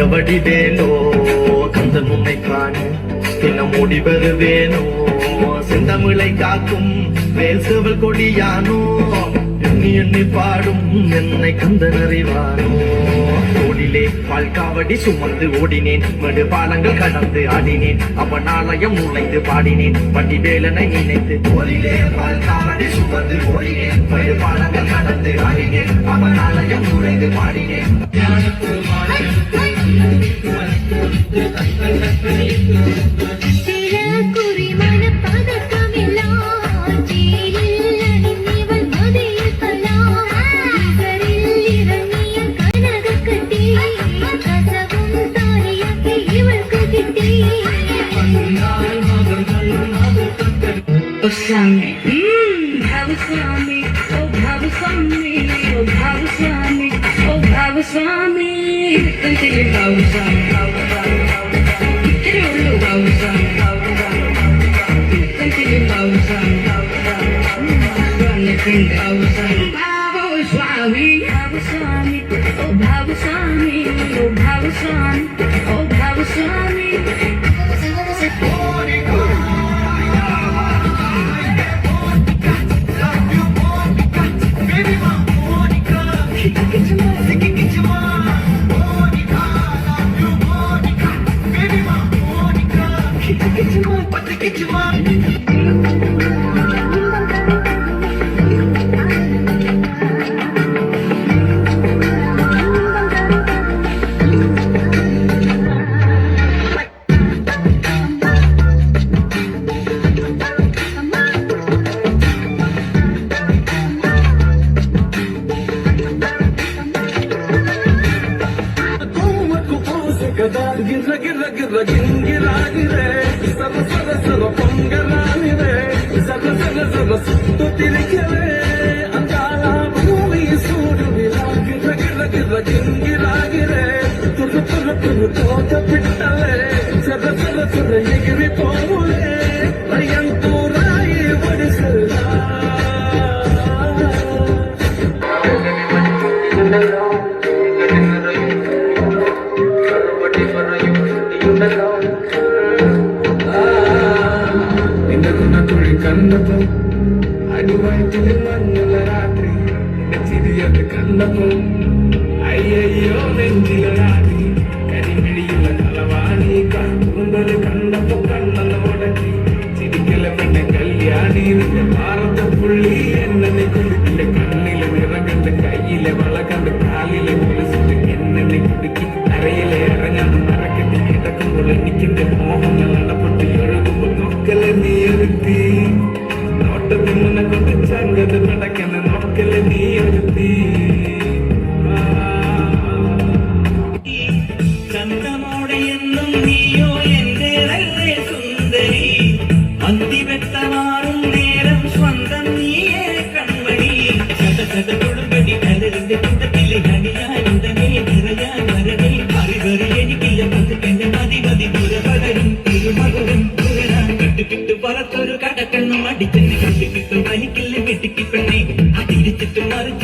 வடிவேலோ கந்தன் உன்னை காண தினம் ஓடி வருவேனோ செந்தமிழை காக்கும் வேல்சவல் கொடியானோ எண்ணி எண்ணி பாடும் என்னை கந்தன் அறிவானோ தோளிலே பால்காவடி சுமந்து ஓடினேன் மடு பாலங்கள் கடந்து ஆடினேன் அவன் ஆலயம் நுழைந்து பாடினேன் வடிவேலனை நினைத்து தோளிலே பால்காவடி சுமந்து ஓடினேன் மடு பாலங்கள் கடந்து ஆடினேன் அவன் ஆலயம் நுழைந்து பாடினேன் Bhavaswami, oh Bhavaswami, oh Bhavaswami, oh Bhavaswami, continue Bhavaswami, continue Bhavaswami, continue Bhavaswami, Bhavaswami, Bhavaswami, oh Bhavaswami, oh Bhavaswami, oh Bhavaswami. गिर्र गिर्र गिर्र गिंगिरागिरे सर सर सर पंगरानिरे सर सर सर सुत्तु तिरिकरे अंगाल भूमि सूडुविला गिर्र गिर्र गिर्र गिंगिरागिरे तुरु तुरु तुरु तोत पिट्टले सर सर सर एगिरि पोमुले रयंतूराई वडिसला കണ്ടപ്പോ അടിവയറ്റിൽ മഞ്ഞുള്ള രാത്രി ചിരിയത് കണ്ടപ്പോ അയ്യോ നെഞ്ചില രാത്രി കരിമിഴിയുള്ള കളവാണി കാട്ടുന്നത് കണ്ടപ്പോ കണ്ണെന്ന് മുടക്കി ചിരിക്കല പെണ്ണെ കല്യാണി നിന്റെ പാറത്തെ പുള്ളി എന്നെ കുടുക്കിന്റെ കണ്ണിലെ നിറകണ്ട് കയ്യിലെ വള കണ്ട് കാലിലെ കുളിച്ചിട്ട് എന്നെ കുടുക്കി അരയിലെ ഇറങ്ങാൻ മറക്കെട്ടി കിടക്കുമ്പോൾ എനിക്കെന്റെ മോഹങ്ങൾ നടപ്പെട്ട് ഒഴുകുമ്പോ നോക്കലെ നീ ഒരുത്തി നോട്ടത്തിൽ മുന്നെ കൊണ്ട് ചങ്കത് നടക്കുന്ന നോക്കലെ നീ ഒരുത്തി ചന്തമോടെ എന്നും നീയോ എന്റെ നല്ല സുന്ദരി അന്തിവെത്തമാറും നേരം സ്വന്തം നീയേ കൺമണി ചത ചത കൊടുമ്പടി കലരിന്റെ കൂട്ടത്തിലെ ഹണിയാനുടനെ നിറയാൻ വരവേ അറിവറി എനിക്കില്ല പതുക്കെന്റെ മതി മതി ദുരപകരും തിരുമകരും കിട്ടു പുറത്തൊരു കടക്കണ്ണും അടിച്ചെന്നെ കെട്ടിക്കിട്ടു വലിക്കില്ല വെട്ടിക്കിപ്പെണ്ണേ അതിരിച്ചിട്ട് മറിച്ച്